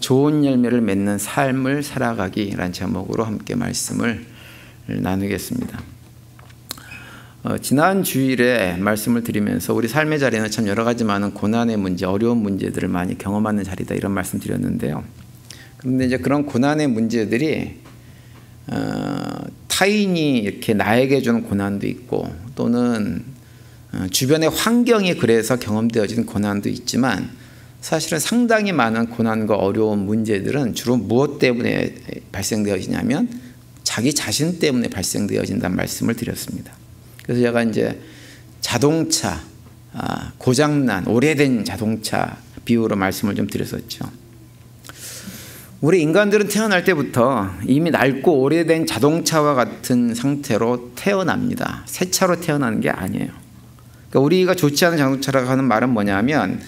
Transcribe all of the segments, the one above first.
좋은 열매를 맺는 삶을 살아가기라는 제목으로 함께 말씀을 나누겠습니다. 지난 주일에 말씀을 드리면서 우리 삶의 자리는 참 여러 가지 많은 고난의 문제, 어려운 문제들을 많이 경험하는 자리다 이런 말씀 드렸는데요. 그런데 이제 그런 고난의 문제들이 타인이 이렇게 나에게 주는 고난도 있고 또는 주변의 환경이 그래서 경험되어지는 고난도 있지만 사실은 상당히 많은 고난과 어려운 문제들은 주로 무엇 때문에 발생되어지냐면 자기 자신 때문에 발생되어진다는 말씀을 드렸습니다. 그래서 제가 이제 자동차, 고장난 오래된 자동차 비유로 말씀을 좀 드렸었죠. 우리 인간들은 태어날 때부터 이미 낡고 오래된 자동차와 같은 상태로 태어납니다. 새 차로 태어나는 게 아니에요. 그러니까 우리가 좋지 않은 자동차라고 하는 말은 뭐냐면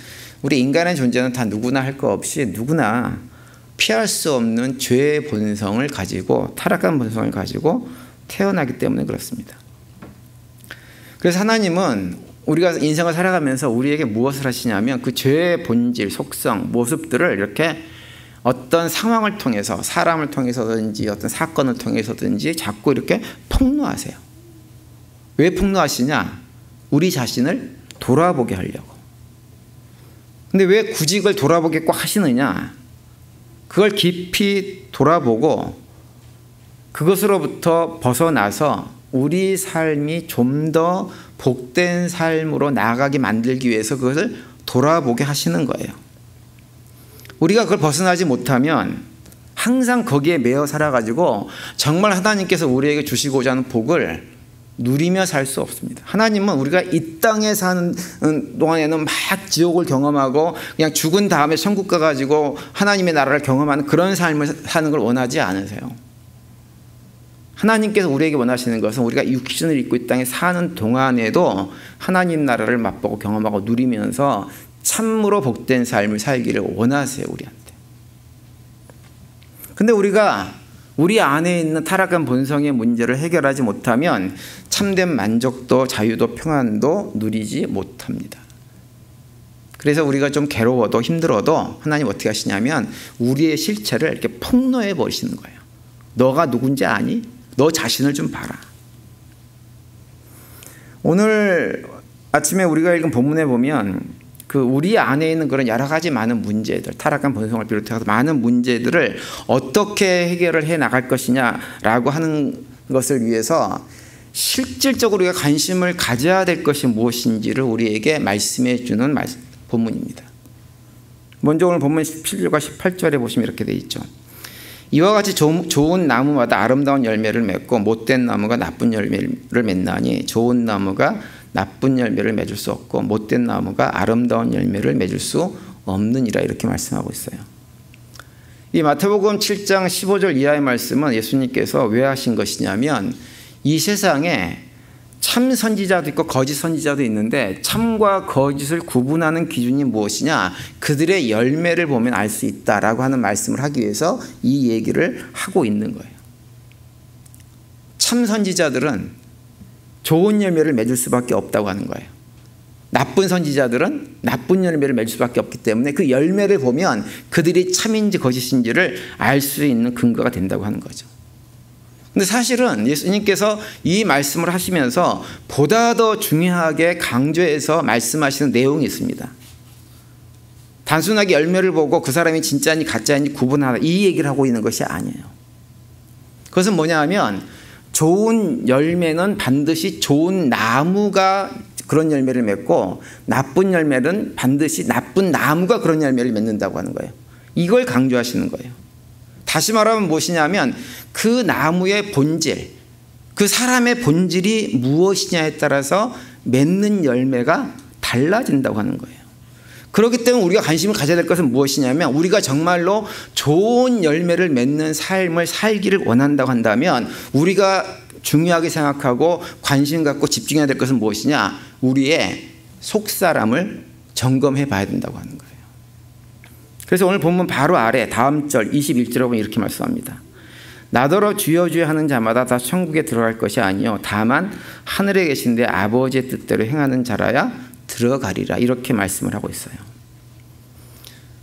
우리 인간의 존재는 다 누구나 할 거 없이 누구나 피할 수 없는 죄의 본성을 가지고 타락한 본성을 가지고 태어나기 때문에 그렇습니다. 그래서 하나님은 우리가 인생을 살아가면서 우리에게 무엇을 하시냐면 그 죄의 본질, 속성, 모습들을 이렇게 어떤 상황을 통해서 사람을 통해서든지 어떤 사건을 통해서든지 자꾸 이렇게 폭로하세요. 왜 폭로하시냐? 우리 자신을 돌아보게 하려고. 근데 왜 굳이 그걸 돌아보게 꼭 하시느냐? 그걸 깊이 돌아보고 그것으로부터 벗어나서 우리 삶이 좀 더 복된 삶으로 나아가게 만들기 위해서 그것을 돌아보게 하시는 거예요. 우리가 그걸 벗어나지 못하면 항상 거기에 매여 살아가지고 정말 하나님께서 우리에게 주시고자 하는 복을 누리며 살 수 없습니다. 하나님은 우리가 이 땅에 사는 동안에는 막 지옥을 경험하고 그냥 죽은 다음에 천국 가가지고 하나님의 나라를 경험하는 그런 삶을 사는 걸 원하지 않으세요. 하나님께서 우리에게 원하시는 것은 우리가 육신을 입고 이 땅에 사는 동안에도 하나님 나라를 맛보고 경험하고 누리면서 참으로 복된 삶을 살기를 원하세요, 우리한테. 근데 우리가 우리 안에 있는 타락한 본성의 문제를 해결하지 못하면 참된 만족도, 자유도, 평안도 누리지 못합니다. 그래서 우리가 좀 괴로워도 힘들어도 하나님 어떻게 하시냐면 우리의 실체를 이렇게 폭로해 버리시는 거예요. 너가 누군지 아니? 너 자신을 좀 봐라. 오늘 아침에 우리가 읽은 본문에 보면 그 우리 안에 있는 그런 여러 가지 많은 문제들, 타락한 본성을 비롯해서 많은 문제들을 어떻게 해결을 해 나갈 것이냐라고 하는 것을 위해서 실질적으로 우리가 관심을 가져야 될 것이 무엇인지를 우리에게 말씀해 주는 본문입니다. 먼저 오늘 본문 17절과 18절에 보시면 이렇게 되어 있죠. 이와 같이 좋은 나무마다 아름다운 열매를 맺고 못된 나무가 나쁜 열매를 맺나니 좋은 나무가 나쁜 열매를 맺을 수 없고 못된 나무가 아름다운 열매를 맺을 수 없느니라 이렇게 말씀하고 있어요. 이 마태복음 7장 15절 이하의 말씀은 예수님께서 왜 하신 것이냐면 이 세상에 참 선지자도 있고 거짓 선지자도 있는데 참과 거짓을 구분하는 기준이 무엇이냐? 그들의 열매를 보면 알 수 있다라고 하는 말씀을 하기 위해서 이 얘기를 하고 있는 거예요. 참 선지자들은 좋은 열매를 맺을 수밖에 없다고 하는 거예요. 나쁜 선지자들은 나쁜 열매를 맺을 수밖에 없기 때문에 그 열매를 보면 그들이 참인지 거짓인지를 알 수 있는 근거가 된다고 하는 거죠. 근데 사실은 예수님께서 이 말씀을 하시면서 보다 더 중요하게 강조해서 말씀하시는 내용이 있습니다. 단순하게 열매를 보고 그 사람이 진짜인지 가짜인지 구분하라 이 얘기를 하고 있는 것이 아니에요. 그것은 뭐냐 하면 좋은 열매는 반드시 좋은 나무가 그런 열매를 맺고 나쁜 열매는 반드시 나쁜 나무가 그런 열매를 맺는다고 하는 거예요. 이걸 강조하시는 거예요. 다시 말하면 무엇이냐면 그 나무의 본질, 그 사람의 본질이 무엇이냐에 따라서 맺는 열매가 달라진다고 하는 거예요. 그렇기 때문에 우리가 관심을 가져야 될 것은 무엇이냐면 우리가 정말로 좋은 열매를 맺는 삶을 살기를 원한다고 한다면 우리가 중요하게 생각하고 관심 갖고 집중해야 될 것은 무엇이냐? 우리의 속사람을 점검해 봐야 된다고 하는 거예요. 그래서 오늘 본문 바로 아래 다음 절 21절에 보면 이렇게 말씀합니다. 나더러 주여 주여 하는 자마다 다 천국에 들어갈 것이 아니요 다만 하늘에 계신 내 아버지의 뜻대로 행하는 자라야 들어가리라 이렇게 말씀을 하고 있어요.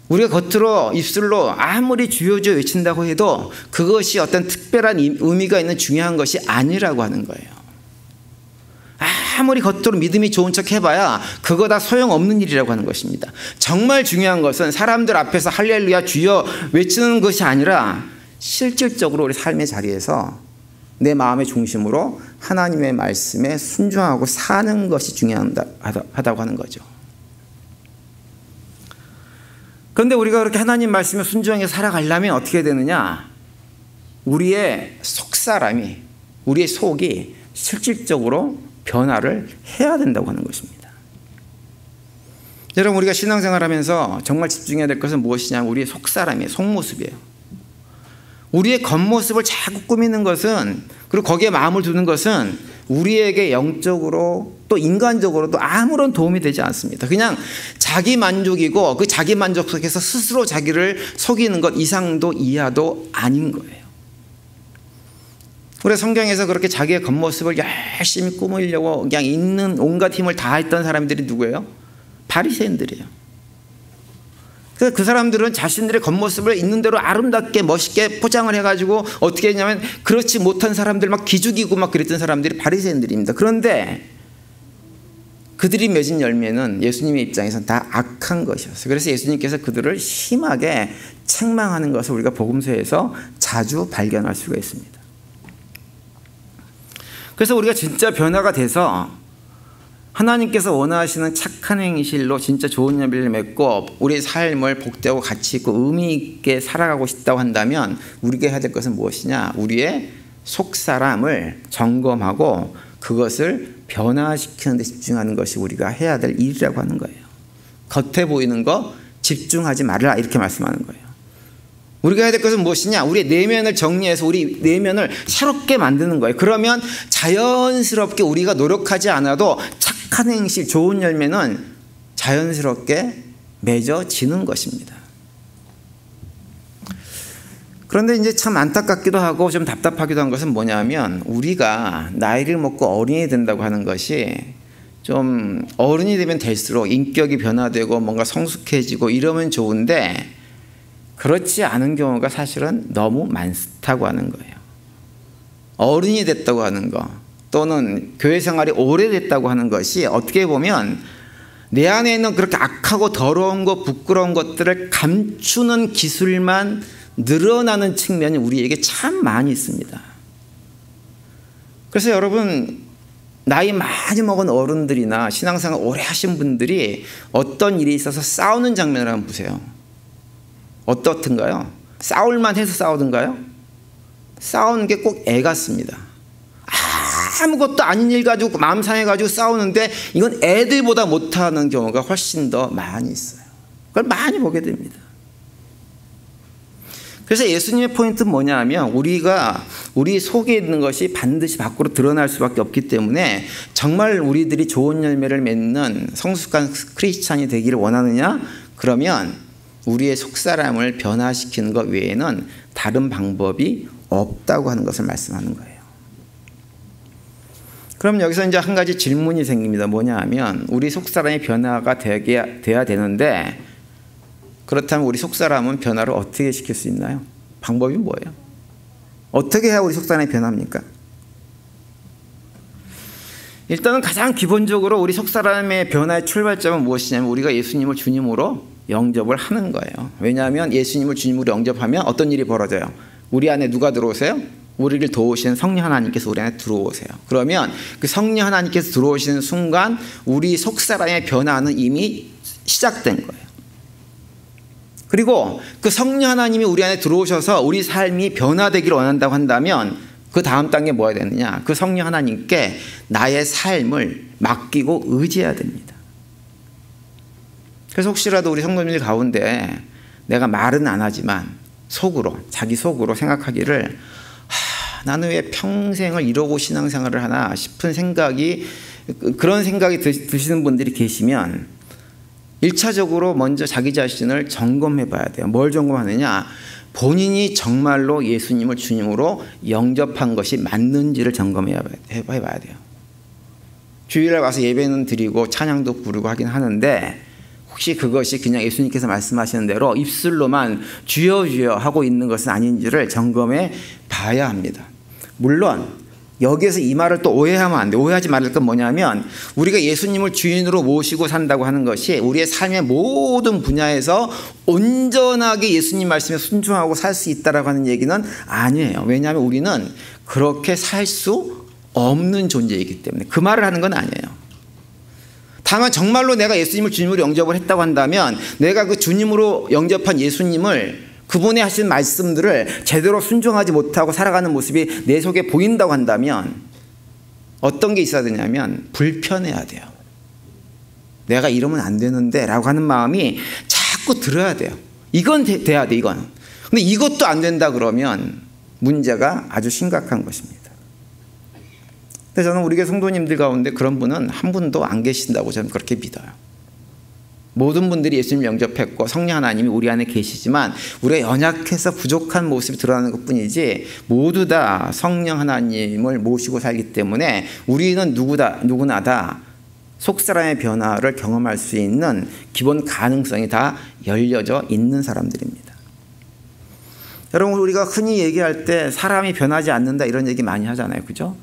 우리가 겉으로 입술로 아무리 주여 주여 외친다고 해도 그것이 어떤 특별한 의미가 있는 중요한 것이 아니라고 하는 거예요. 아무리 겉으로 믿음이 좋은 척 해봐야 그거 다 소용없는 일이라고 하는 것입니다. 정말 중요한 것은 사람들 앞에서 할렐루야 주여 외치는 것이 아니라 실질적으로 우리 삶의 자리에서 내 마음의 중심으로 하나님의 말씀에 순종하고 사는 것이 중요하다고 하는 거죠. 그런데 우리가 그렇게 하나님 말씀에 순종해서 살아가려면 어떻게 되느냐? 우리의 속사람이, 우리의 속이 실질적으로 변화를 해야 된다고 하는 것입니다. 여러분, 우리가 신앙생활하면서 정말 집중해야 될 것은 무엇이냐면 우리의 속사람이에요. 속모습이에요. 우리의 겉모습을 자꾸 꾸미는 것은, 그리고 거기에 마음을 두는 것은 우리에게 영적으로 또 인간적으로도 아무런 도움이 되지 않습니다. 그냥 자기 만족이고 그 자기 만족 속에서 스스로 자기를 속이는 것 이상도 이하도 아닌 거예요. 우리 성경에서 그렇게 자기의 겉모습을 열심히 꾸미려고 그냥 있는 온갖 힘을 다했던 사람들이 누구예요? 바리새인들이에요. 그래서 그 사람들은 자신들의 겉모습을 있는 대로 아름답게 멋있게 포장을 해가지고 어떻게 했냐면 그렇지 못한 사람들 막 기죽이고 막 그랬던 사람들이 바리새인들입니다. 그런데 그들이 맺은 열매는 예수님의 입장에서는 다 악한 것이었어요. 그래서 예수님께서 그들을 심하게 책망하는 것을 우리가 복음서에서 자주 발견할 수가 있습니다. 그래서 우리가 진짜 변화가 돼서 하나님께서 원하시는 착한 행실로 진짜 좋은 열매를 맺고 우리의 삶을 복되고 가치 있고 의미 있게 살아가고 싶다고 한다면 우리가 해야 될 것은 무엇이냐? 우리의 속사람을 점검하고 그것을 변화시키는 데 집중하는 것이 우리가 해야 될 일이라고 하는 거예요. 겉에 보이는 거 집중하지 말라 이렇게 말씀하는 거예요. 우리가 해야 될 것은 무엇이냐? 우리의 내면을 정리해서 우리 내면을 새롭게 만드는 거예요. 그러면 자연스럽게 우리가 노력하지 않아도 착한 행실, 좋은 열매는 자연스럽게 맺어지는 것입니다. 그런데 이제 참 안타깝기도 하고 좀 답답하기도 한 것은 뭐냐면 우리가 나이를 먹고 어른이 된다고 하는 것이 좀 어른이 되면 될수록 인격이 변화되고 뭔가 성숙해지고 이러면 좋은데 그렇지 않은 경우가 사실은 너무 많다고 하는 거예요. 어른이 됐다고 하는 거 또는 교회 생활이 오래됐다고 하는 것이 어떻게 보면 내 안에 있는 그렇게 악하고 더러운 것, 부끄러운 것들을 감추는 기술만 늘어나는 측면이 우리에게 참 많이 있습니다. 그래서 여러분 나이 많이 먹은 어른들이나 신앙생활 오래 하신 분들이 어떤 일이 있어서 싸우는 장면을 한번 보세요. 어떻든가요? 싸울만 해서 싸우던가요? 싸우는 게 꼭 애 같습니다. 아무것도 아닌 일 가지고 마음 상해가지고 싸우는데 이건 애들보다 못하는 경우가 훨씬 더 많이 있어요. 그걸 많이 보게 됩니다. 그래서 예수님의 포인트는 뭐냐 하면 우리가 우리 속에 있는 것이 반드시 밖으로 드러날 수밖에 없기 때문에 정말 우리들이 좋은 열매를 맺는 성숙한 크리스찬이 되기를 원하느냐? 그러면 우리의 속사람을 변화시키는 것 외에는 다른 방법이 없다고 하는 것을 말씀하는 거예요. 그럼 여기서 이제 한 가지 질문이 생깁니다. 뭐냐 하면 우리 속사람이 변화가 돼야 되는데 그렇다면 우리 속사람은 변화를 어떻게 시킬 수 있나요? 방법이 뭐예요? 어떻게 해야 우리 속사람이 변합니까? 일단은 가장 기본적으로 우리 속사람의 변화의 출발점은 무엇이냐면 우리가 예수님을 주님으로 영접을 하는 거예요. 왜냐하면 예수님을 주님으로 영접하면 어떤 일이 벌어져요? 우리 안에 누가 들어오세요? 우리를 도우시는 성령 하나님께서 우리 안에 들어오세요. 그러면 그 성령 하나님께서 들어오시는 순간 우리 속사람의 변화는 이미 시작된 거예요. 그리고 그 성령 하나님이 우리 안에 들어오셔서 우리 삶이 변화되기를 원한다고 한다면 그 다음 단계 뭐야 되느냐? 그 성령 하나님께 나의 삶을 맡기고 의지해야 됩니다. 그래서 혹시라도 우리 성도님들 가운데 내가 말은 안 하지만 속으로 자기 속으로 생각하기를 나는 왜 평생을 이러고 신앙생활을 하나 싶은 생각이 그런 생각이 드시는 분들이 계시면 1차적으로 먼저 자기 자신을 점검해 봐야 돼요. 뭘 점검하느냐? 본인이 정말로 예수님을 주님으로 영접한 것이 맞는지를 점검해 봐야 돼요. 주일날 와서 예배는 드리고 찬양도 부르고 하긴 하는데 혹시 그것이 그냥 예수님께서 말씀하시는 대로 입술로만 주여 주여 하고 있는 것은 아닌지를 점검해 봐야 합니다. 물론 여기에서 이 말을 또 오해하면 안 돼. 오해하지 말을 건 뭐냐면 우리가 예수님을 주인으로 모시고 산다고 하는 것이 우리의 삶의 모든 분야에서 온전하게 예수님 말씀에 순종하고 살 수 있다라고 하는 얘기는 아니에요. 왜냐하면 우리는 그렇게 살 수 없는 존재이기 때문에 그 말을 하는 건 아니에요. 다만 정말로 내가 예수님을 주님으로 영접을 했다고 한다면 내가 그 주님으로 영접한 예수님을 그분이 하신 말씀들을 제대로 순종하지 못하고 살아가는 모습이 내 속에 보인다고 한다면 어떤 게 있어야 되냐면 불편해야 돼요. 내가 이러면 안 되는데 라고 하는 마음이 자꾸 들어야 돼요. 이건 돼야 돼, 이건. 근데 이것도 안 된다 그러면 문제가 아주 심각한 것입니다. 근데 저는 우리 교회 성도님들 가운데 그런 분은 한 분도 안 계신다고 저는 그렇게 믿어요. 모든 분들이 예수님 영접했고 성령 하나님이 우리 안에 계시지만 우리가 연약해서 부족한 모습이 드러나는 것뿐이지 모두 다 성령 하나님을 모시고 살기 때문에 우리는 누구나 다 속사람의 변화를 경험할 수 있는 기본 가능성이 다 열려져 있는 사람들입니다. 여러분, 우리가 흔히 얘기할 때 사람이 변하지 않는다 이런 얘기 많이 하잖아요. 그죠?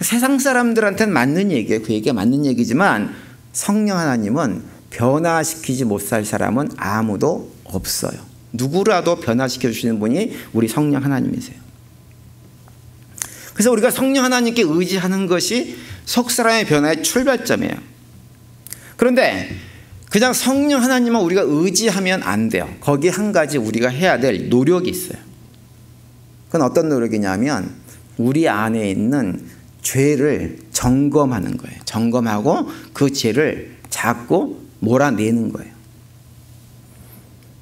세상 사람들한테는 맞는 얘기예요. 그 얘기가 맞는 얘기지만 성령 하나님은 변화시키지 못할 사람은 아무도 없어요. 누구라도 변화시켜 주시는 분이 우리 성령 하나님이세요. 그래서 우리가 성령 하나님께 의지하는 것이 속사람의 변화의 출발점이에요. 그런데 그냥 성령 하나님만 우리가 의지하면 안 돼요. 거기에 한 가지 우리가 해야 될 노력이 있어요. 그건 어떤 노력이냐면 우리 안에 있는 죄를 점검하는 거예요. 점검하고 그 죄를 자꾸 몰아내는 거예요.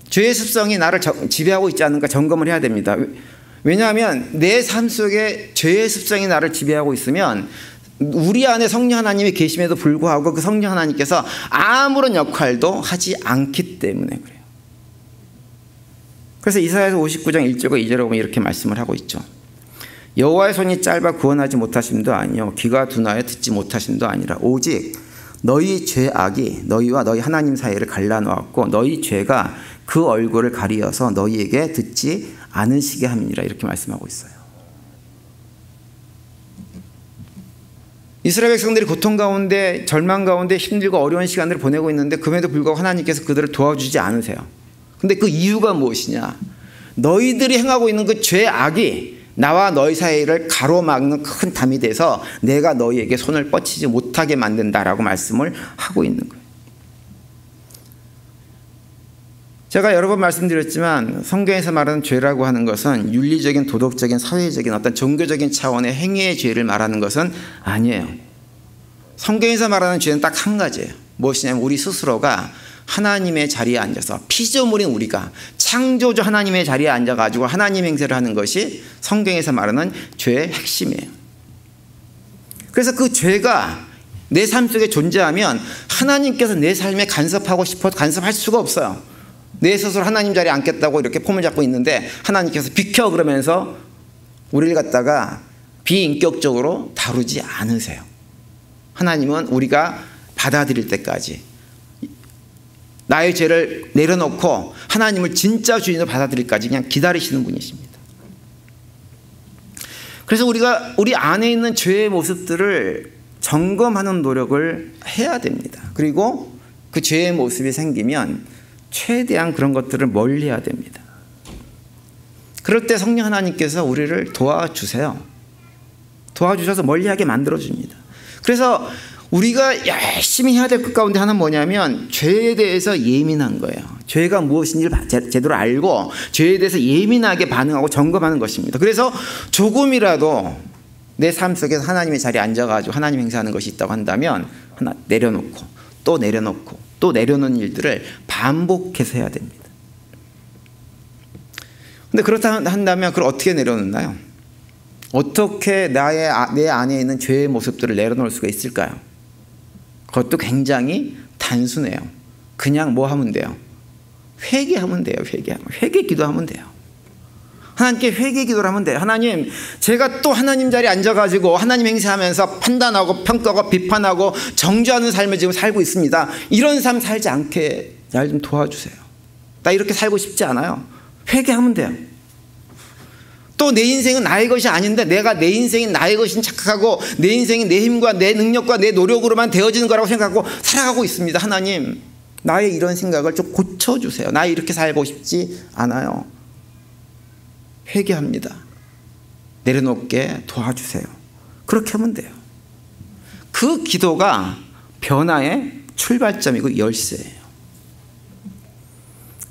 죄의 습성이 나를 지배하고 있지 않은가 점검을 해야 됩니다. 왜냐하면 내 삶 속에 죄의 습성이 나를 지배하고 있으면 우리 안에 성령 하나님이 계심에도 불구하고 그 성령 하나님께서 아무런 역할도 하지 않기 때문에 그래요. 그래서 이사야서 59장 1절과 2절에 보면 이렇게 말씀을 하고 있죠. 여호와의 손이 짧아 구원하지 못하심도 아니요 귀가 둔하여 듣지 못하심도 아니라 오직 너희 죄악이 너희와 너희 하나님 사이를 갈라놓았고 너희 죄가 그 얼굴을 가리어서 너희에게 듣지 않으시게 함이니라 이렇게 말씀하고 있어요. 이스라엘 백성들이 고통 가운데 절망 가운데 힘들고 어려운 시간들을 보내고 있는데 그럼에도 불구하고 하나님께서 그들을 도와주지 않으세요. 근데 그 이유가 무엇이냐? 너희들이 행하고 있는 그 죄악이 나와 너희 사이를 가로막는 큰 담이 돼서 내가 너희에게 손을 뻗치지 못하게 만든다라고 말씀을 하고 있는 거예요. 제가 여러 번 말씀드렸지만 성경에서 말하는 죄라고 하는 것은 윤리적인 도덕적인 사회적인 어떤 종교적인 차원의 행위의 죄를 말하는 것은 아니에요. 성경에서 말하는 죄는 딱 한 가지예요. 무엇이냐면 우리 스스로가 하나님의 자리에 앉아서 피조물인 우리가 창조주 하나님의 자리에 앉아가지고 하나님 행세를 하는 것이 성경에서 말하는 죄의 핵심이에요. 그래서 그 죄가 내 삶 속에 존재하면 하나님께서 내 삶에 간섭하고 싶어도 간섭할 수가 없어요. 내 스스로 하나님 자리에 앉겠다고 이렇게 폼을 잡고 있는데 하나님께서 비켜 그러면서 우리를 갖다가 비인격적으로 다루지 않으세요. 하나님은 우리가 받아들일 때까지 나의 죄를 내려놓고 하나님을 진짜 주인으로 받아들일까지 그냥 기다리시는 분이십니다. 그래서 우리가 우리 안에 있는 죄의 모습들을 점검하는 노력을 해야 됩니다. 그리고 그 죄의 모습이 생기면 최대한 그런 것들을 멀리해야 됩니다. 그럴 때 성령 하나님께서 우리를 도와주세요. 도와주셔서 멀리하게 만들어줍니다. 그래서 우리가 열심히 해야 될 것 가운데 하나는 뭐냐면 죄에 대해서 예민한 거예요. 죄가 무엇인지를 제대로 알고 죄에 대해서 예민하게 반응하고 점검하는 것입니다. 그래서 조금이라도 내 삶 속에서 하나님의 자리에 앉아가지고 하나님 행사하는 것이 있다고 한다면 하나 내려놓고 또 내려놓고 또 내려놓는 일들을 반복해서 해야 됩니다. 근데 그렇다 한다면 그걸 어떻게 내려놓나요? 어떻게 내 안에 있는 죄의 모습들을 내려놓을 수가 있을까요? 그것도 굉장히 단순해요. 그냥 뭐 하면 돼요? 회개하면 돼요. 회개 기도하면 돼요. 하나님께 회개 기도를 하면 돼요. 하나님, 제가 또 하나님 자리에 앉아가지고 하나님 행세하면서 판단하고 평가하고 비판하고 정죄하는 삶을 지금 살고 있습니다. 이런 삶 살지 않게 날 좀 도와주세요. 나 이렇게 살고 싶지 않아요. 회개하면 돼요. 또 내 인생은 나의 것이 아닌데 내가 내 인생이 나의 것인 착각하고 내 인생이 내 힘과 내 능력과 내 노력으로만 되어지는 거라고 생각하고 살아가고 있습니다. 하나님, 나의 이런 생각을 좀 고쳐주세요. 나 이렇게 살고 싶지 않아요. 회개합니다. 내려놓게 도와주세요. 그렇게 하면 돼요. 그 기도가 변화의 출발점이고 열쇠예요.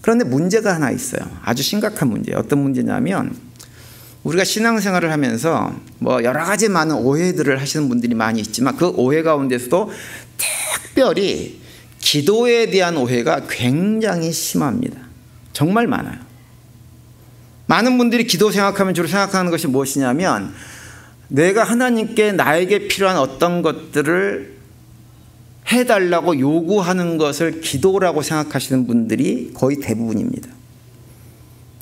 그런데 문제가 하나 있어요. 아주 심각한 문제예요. 어떤 문제냐면 우리가 신앙생활을 하면서 뭐 여러 가지 많은 오해들을 하시는 분들이 많이 있지만 그 오해 가운데서도 특별히 기도에 대한 오해가 굉장히 심합니다. 정말 많아요. 많은 분들이 기도 생각하면 주로 생각하는 것이 무엇이냐면 내가 하나님께 나에게 필요한 어떤 것들을 해달라고 요구하는 것을 기도라고 생각하시는 분들이 거의 대부분입니다.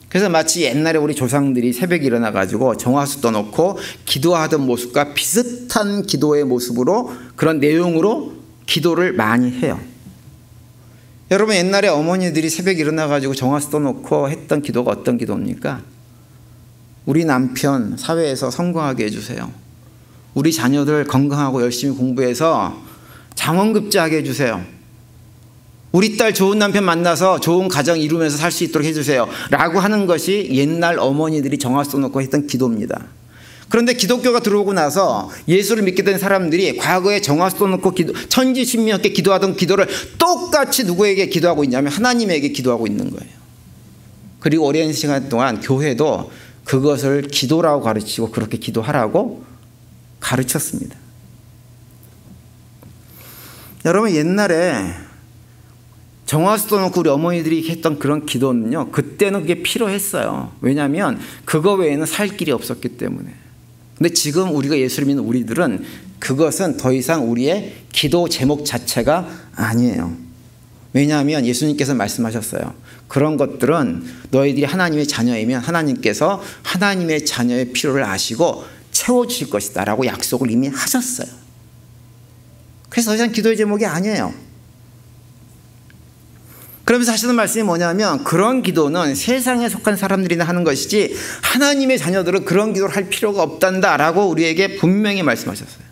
그래서 마치 옛날에 우리 조상들이 새벽에 일어나가지고 정화수 떠놓고 기도하던 모습과 비슷한 기도의 모습으로 그런 내용으로 기도를 많이 해요. 여러분, 옛날에 어머니들이 새벽에 일어나가지고 정화수 떠놓고 했던 기도가 어떤 기도입니까? 우리 남편 사회에서 성공하게 해주세요. 우리 자녀들 건강하고 열심히 공부해서 장원급제하게 해주세요. 우리 딸 좋은 남편 만나서 좋은 가정 이루면서 살 수 있도록 해주세요. 라고 하는 것이 옛날 어머니들이 정화수 떠놓고 했던 기도입니다. 그런데 기독교가 들어오고 나서 예수를 믿게 된 사람들이 과거에 정화수 떠놓고 천지신명께 기도하던 기도를 똑같이 누구에게 기도하고 있냐면 하나님에게 기도하고 있는 거예요. 그리고 오랜 시간 동안 교회도 그것을 기도라고 가르치고 그렇게 기도하라고 가르쳤습니다. 여러분, 옛날에 정화수 떠놓고 우리 어머니들이 했던 그런 기도는요, 그때는 그게 필요했어요. 왜냐하면 그거 외에는 살 길이 없었기 때문에. 근데 지금 우리가 예수를 믿는 우리들은 그것은 더 이상 우리의 기도 제목 자체가 아니에요. 왜냐하면 예수님께서 말씀하셨어요. 그런 것들은 너희들이 하나님의 자녀이면 하나님께서 하나님의 자녀의 필요를 아시고 채워주실 것이다 라고 약속을 이미 하셨어요. 그래서 더 이상 기도의 제목이 아니에요. 그러면서 하시는 말씀이 뭐냐면 그런 기도는 세상에 속한 사람들이나 하는 것이지 하나님의 자녀들은 그런 기도를 할 필요가 없단다라고 우리에게 분명히 말씀하셨어요.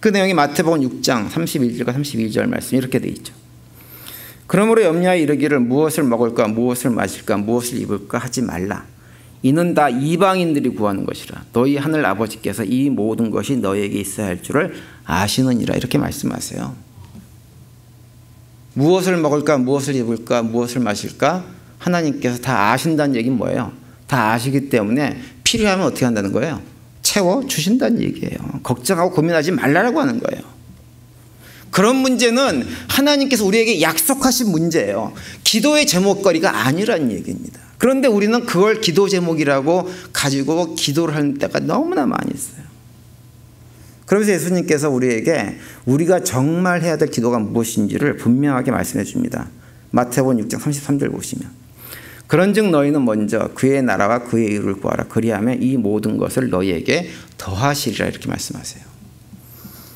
그 내용이 마태복음 6장 31절과 32절 말씀이 이렇게 되어 있죠. 그러므로 염려하여 이르기를 무엇을 먹을까 무엇을 마실까 무엇을 입을까 하지 말라. 이는 다 이방인들이 구하는 것이라. 너희 하늘 아버지께서 이 모든 것이 너희에게 있어야 할 줄을 아시느니라. 이렇게 말씀하세요. 무엇을 먹을까 무엇을 입을까 무엇을 마실까 하나님께서 다 아신다는 얘기는 뭐예요? 다 아시기 때문에 필요하면 어떻게 한다는 거예요? 채워주신다는 얘기예요. 걱정하고 고민하지 말라고 하는 거예요. 그런 문제는 하나님께서 우리에게 약속하신 문제예요. 기도의 제목거리가 아니라는 얘기입니다. 그런데 우리는 그걸 기도 제목이라고 가지고 기도를 하는 때가 너무나 많이 있어요. 그러면서 예수님께서 우리에게 우리가 정말 해야 될 기도가 무엇인지를 분명하게 말씀해 줍니다. 마태복음 6장 33절 보시면 그런즉 너희는 먼저 그의 나라와 그의 의를 구하라. 그리하면 이 모든 것을 너희에게 더하시리라. 이렇게 말씀하세요.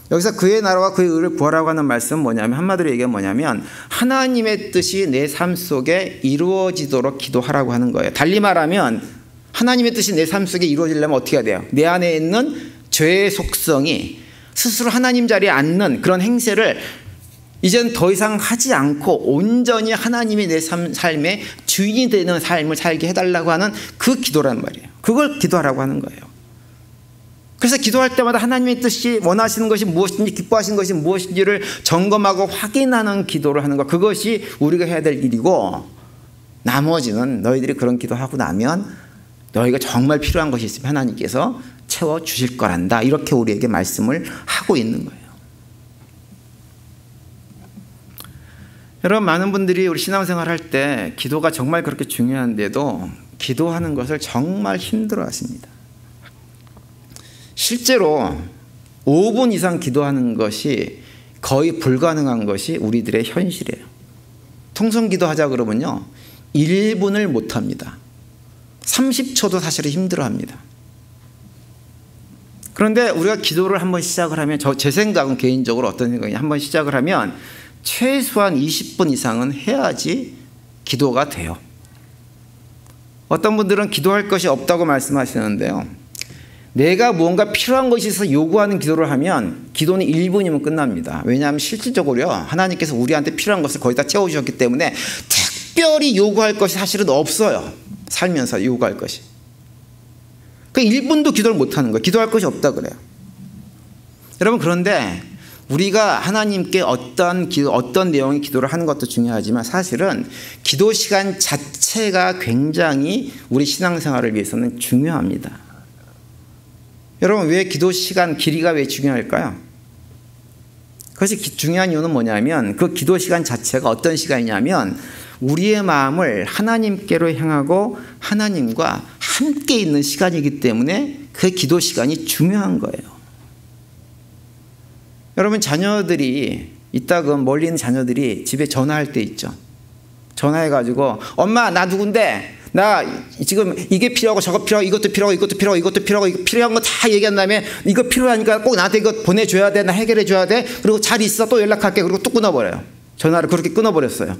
여기서 그의 나라와 그의 의를 구하라고 하는 말씀은 뭐냐면 한마디로 얘기하면 뭐냐면 하나님의 뜻이 내 삶 속에 이루어지도록 기도하라고 하는 거예요. 달리 말하면 하나님의 뜻이 내 삶 속에 이루어지려면 어떻게 해야 돼요? 내 안에 있는 죄의 속성이 스스로 하나님 자리에 앉는 그런 행세를 이젠 더 이상 하지 않고 온전히 하나님이 내 삶의 주인이 되는 삶을 살게 해달라고 하는 그 기도란 말이에요. 그걸 기도하라고 하는 거예요. 그래서 기도할 때마다 하나님의 뜻이 원하시는 것이 무엇인지 기뻐하시는 것이 무엇인지를 점검하고 확인하는 기도를 하는 것, 그것이 우리가 해야 될 일이고 나머지는 너희들이 그런 기도하고 나면 너희가 정말 필요한 것이 있으면 하나님께서 채워주실 거란다. 이렇게 우리에게 말씀을 하고 있는 거예요. 여러분, 많은 분들이 우리 신앙생활 할 때 기도가 정말 그렇게 중요한데도 기도하는 것을 정말 힘들어 하십니다. 실제로 5분 이상 기도하는 것이 거의 불가능한 것이 우리들의 현실이에요. 통성 기도하자 그러면요 1분을 못합니다. 30초도 사실은 힘들어합니다. 그런데 우리가 기도를 한번 시작을 하면 제 생각은 개인적으로 어떤 생각이냐, 한번 시작을 하면 최소한 20분 이상은 해야지 기도가 돼요. 어떤 분들은 기도할 것이 없다고 말씀하시는데요, 내가 무언가 필요한 것이 있어서 요구하는 기도를 하면 기도는 1분이면 끝납니다. 왜냐하면 실질적으로 하나님께서 우리한테 필요한 것을 거의 다 채워주셨기 때문에 특별히 요구할 것이 사실은 없어요. 살면서 요구할 것이. 그 1분도 기도를 못하는 거예요. 기도할 것이 없다 그래요. 여러분, 그런데 우리가 하나님께 어떤 내용의 기도를 하는 것도 중요하지만 사실은 기도 시간 자체가 굉장히 우리 신앙생활을 위해서는 중요합니다. 여러분, 왜 기도 시간 길이가 왜 중요할까요? 그것이 중요한 이유는 뭐냐면 그 기도 시간 자체가 어떤 시간이냐면 우리의 마음을 하나님께로 향하고 하나님과 함께 있는 시간이기 때문에 그 기도 시간이 중요한 거예요. 여러분, 자녀들이 이따금 멀리 있는 자녀들이 집에 전화할 때 있죠. 전화해가지고 엄마 나 누군데 나 지금 이게 필요하고 저거 필요하고 이것도 필요하고 이것도 필요하고 이것도 필요하고 이거 필요한 거 다 얘기한 다음에 이거 필요하니까 꼭 나한테 이거 보내줘야 돼, 나 해결해 줘야 돼, 그리고 잘 있어 또 연락할게, 그리고 또 끊어버려요. 전화를 그렇게 끊어버렸어요.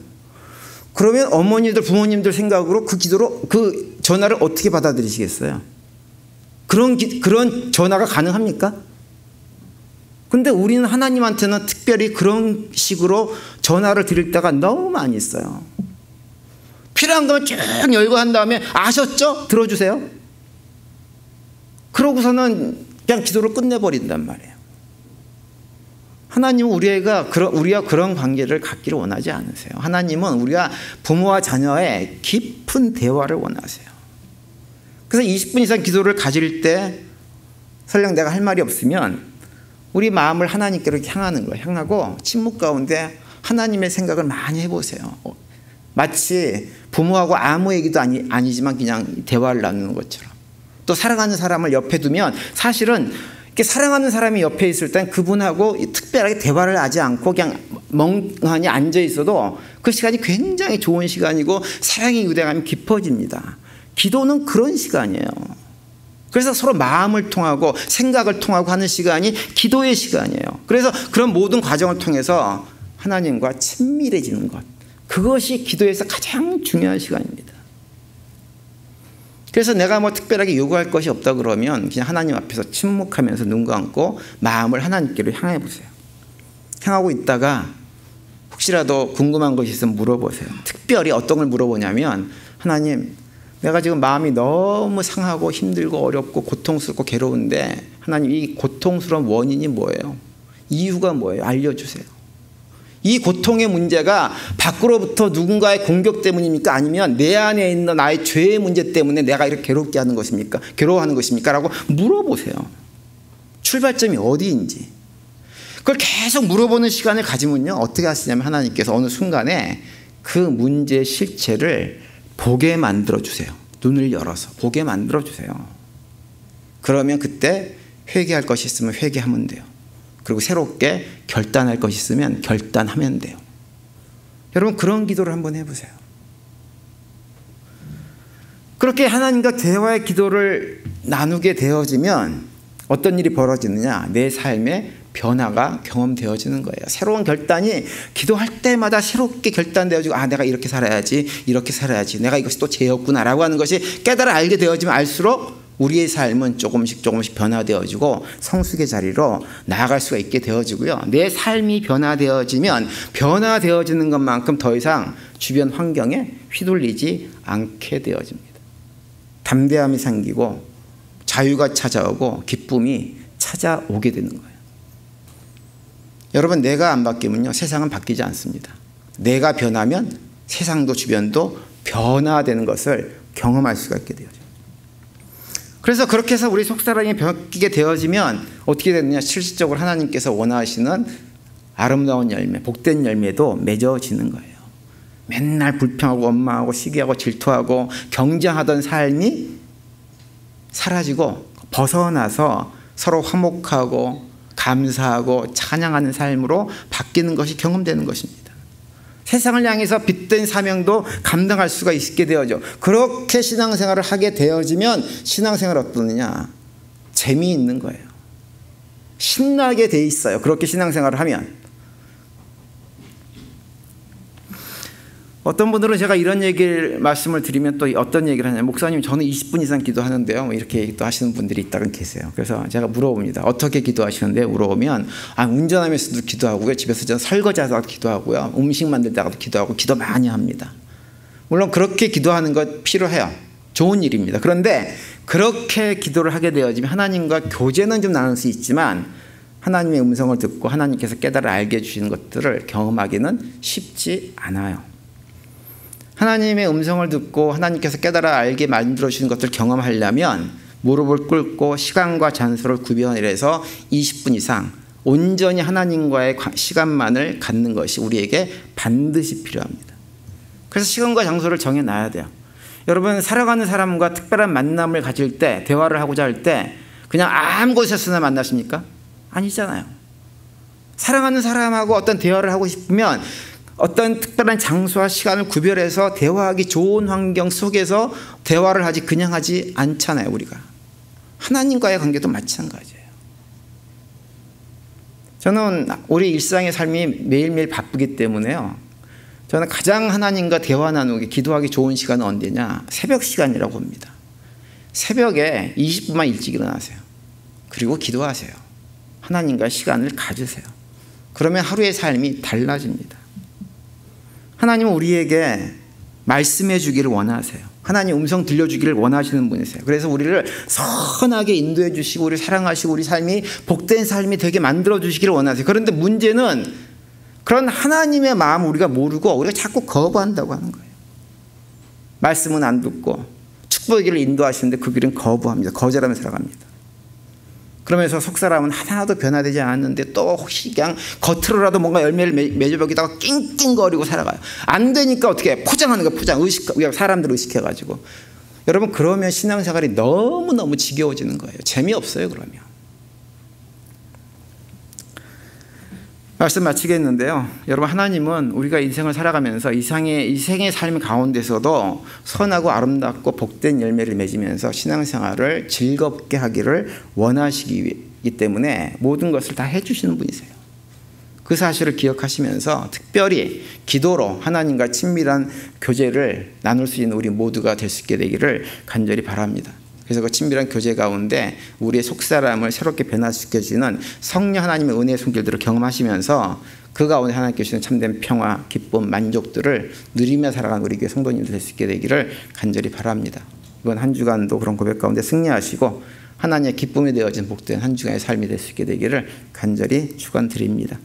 그러면 어머니들 부모님들 생각으로 그 기도로 그 전화를 어떻게 받아들이시겠어요? 그런 전화가 가능합니까? 근데 우리는 하나님한테는 특별히 그런 식으로 전화를 드릴 때가 너무 많이 있어요. 필요한 거면 쭉 열고 한 다음에 아셨죠? 들어주세요. 그러고서는 그냥 기도를 끝내버린단 말이에요. 하나님은 우리가 그런 관계를 갖기를 원하지 않으세요. 하나님은 우리가 부모와 자녀의 깊은 대화를 원하세요. 그래서 20분 이상 기도를 가질 때 설령 내가 할 말이 없으면 우리 마음을 하나님께로 향하는 거예요. 향하고 침묵 가운데 하나님의 생각을 많이 해보세요. 마치 부모하고 아무 얘기도 아니지만 그냥 대화를 나누는 것처럼. 또 사랑하는 사람을 옆에 두면 사실은 이렇게 사랑하는 사람이 옆에 있을 땐 그분하고 특별하게 대화를 하지 않고 그냥 멍하니 앉아 있어도 그 시간이 굉장히 좋은 시간이고 사랑의 유대감이 깊어집니다. 기도는 그런 시간이에요. 그래서 서로 마음을 통하고 생각을 통하고 하는 시간이 기도의 시간이에요. 그래서 그런 모든 과정을 통해서 하나님과 친밀해지는 것, 그것이 기도에서 가장 중요한 시간입니다. 그래서 내가 뭐 특별하게 요구할 것이 없다 그러면 그냥 하나님 앞에서 침묵하면서 눈 감고 마음을 하나님께로 향해 보세요. 향하고 있다가 혹시라도 궁금한 것이 있으면 물어보세요. 특별히 어떤 걸 물어보냐면, 하나님, 내가 지금 마음이 너무 상하고 힘들고 어렵고 고통스럽고 괴로운데 하나님, 이 고통스러운 원인이 뭐예요? 이유가 뭐예요? 알려주세요. 이 고통의 문제가 밖으로부터 누군가의 공격 때문입니까? 아니면 내 안에 있는 나의 죄의 문제 때문에 내가 이렇게 괴롭게 하는 것입니까? 괴로워하는 것입니까? 라고 물어보세요. 출발점이 어디인지. 그걸 계속 물어보는 시간을 가지면요, 어떻게 하시냐면 하나님께서 어느 순간에 그 문제의 실체를 보게 만들어주세요. 눈을 열어서 보게 만들어주세요. 그러면 그때 회개할 것이 있으면 회개하면 돼요. 그리고 새롭게 결단할 것이 있으면 결단하면 돼요. 여러분, 그런 기도를 한번 해보세요. 그렇게 하나님과 대화의 기도를 나누게 되어지면 어떤 일이 벌어지느냐, 내 삶에 변화가 경험되어지는 거예요. 새로운 결단이 기도할 때마다 새롭게 결단되어지고, 아, 내가 이렇게 살아야지, 이렇게 살아야지, 내가 이것이 또 죄였구나 라고 하는 것이 깨달아 알게 되어지면 알수록 우리의 삶은 조금씩 변화되어지고 성숙의 자리로 나아갈 수가 있게 되어지고요. 내 삶이 변화되어지면 변화되어지는 것만큼 더 이상 주변 환경에 휘둘리지 않게 되어집니다. 담대함이 생기고 자유가 찾아오고 기쁨이 찾아오게 되는 거예요. 여러분, 내가 안 바뀌면요, 세상은 바뀌지 않습니다. 내가 변하면 세상도 주변도 변화되는 것을 경험할 수가 있게 되어져요. 그래서 그렇게 해서 우리 속사람이 바뀌게 되어지면 어떻게 되느냐, 실질적으로 하나님께서 원하시는 아름다운 열매, 복된 열매도 맺어지는 거예요. 맨날 불평하고 원망하고 시기하고 질투하고 경쟁하던 삶이 사라지고 벗어나서 서로 화목하고 감사하고 찬양하는 삶으로 바뀌는 것이 경험되는 것입니다. 세상을 향해서 빚된 사명도 감당할 수가 있게 되어져. 그렇게 신앙생활을 하게 되어지면 신앙생활 어떠느냐? 재미있는 거예요. 신나게 돼 있어요. 그렇게 신앙생활을 하면. 어떤 분들은 제가 이런 말씀을 드리면 또 어떤 얘기를 하냐면, 목사님 저는 20분 이상 기도하는데요, 뭐 이렇게 또 하시는 분들이 있다곤 계세요. 그래서 제가 물어봅니다. 어떻게 기도하시는데? 물어보면 운전하면서도 기도하고요, 집에서 저는 설거지하다가도 기도하고요, 음식 만들다가도 기도하고, 기도 많이 합니다. 물론 그렇게 기도하는 것 필요해요. 좋은 일입니다. 그런데 그렇게 기도를 하게 되어지면 하나님과 교제는 좀 나눌 수 있지만 하나님의 음성을 듣고 하나님께서 깨달아 알게 해주시는 것들을 경험하기는 쉽지 않아요. 하나님의 음성을 듣고 하나님께서 깨달아 알게 만들어 주시는 것들을 경험하려면 무릎을 꿇고 시간과 장소를 구별해서 20분 이상 온전히 하나님과의 시간만을 갖는 것이 우리에게 반드시 필요합니다. 그래서 시간과 장소를 정해놔야 돼요. 여러분, 살아가는 사람과 특별한 만남을 가질 때, 대화를 하고자 할 때 그냥 아무 곳에서나 만나십니까? 아니잖아요. 사랑하는 사람하고 어떤 대화를 하고 싶으면 어떤 특별한 장소와 시간을 구별해서 대화하기 좋은 환경 속에서 대화를 하지, 그냥 하지 않잖아요. 우리가 하나님과의 관계도 마찬가지예요. 저는 우리 일상의 삶이 매일매일 바쁘기 때문에요, 저는 가장 하나님과 대화 나누기, 기도하기 좋은 시간은 언제냐? 새벽 시간이라고 봅니다. 새벽에 20분만 일찍 일어나세요. 그리고 기도하세요. 하나님과 시간을 가지세요. 그러면 하루의 삶이 달라집니다. 하나님은 우리에게 말씀해 주기를 원하세요. 하나님 음성 들려주기를 원하시는 분이세요. 그래서 우리를 선하게 인도해 주시고 우리를 사랑하시고 우리 삶이 복된 삶이 되게 만들어 주시기를 원하세요. 그런데 문제는 그런 하나님의 마음을 우리가 모르고 우리가 자꾸 거부한다고 하는 거예요. 말씀은 안 듣고 축복의 길을 인도하시는데 그 길은 거부합니다. 거절하며 살아갑니다. 그러면서 속 사람은 하나도 변화되지 않았는데 또 혹시 그냥 겉으로라도 뭔가 열매를 맺어보기다가 낑낑거리고 살아가요. 안 되니까 어떻게 해? 포장하는 거예요. 포장. 사람들을 의식해가지고. 여러분, 그러면 신앙생활이 너무너무 지겨워지는 거예요. 재미없어요. 그러면. 말씀 마치겠는데요, 여러분, 하나님은 우리가 인생을 살아가면서 이 생의 삶 가운데서도 선하고 아름답고 복된 열매를 맺으면서 신앙생활을 즐겁게 하기를 원하시기 때문에 모든 것을 다 해주시는 분이세요. 그 사실을 기억하시면서 특별히 기도로 하나님과 친밀한 교제를 나눌 수 있는 우리 모두가 될 수 있게 되기를 간절히 바랍니다. 그래서 그 친밀한 교제 가운데 우리의 속사람을 새롭게 변화시켜주는 성령 하나님의 은혜의 손길들을 경험하시면서 그 가운데 하나님께 주시는 참된 평화, 기쁨, 만족들을 누리며 살아가는 우리 교회 성도님들 될 수 있게 되기를 간절히 바랍니다. 이번 한 주간도 그런 고백 가운데 승리하시고 하나님의 기쁨이 되어진 복된 한 주간의 삶이 될 수 있게 되기를 간절히 축원드립니다.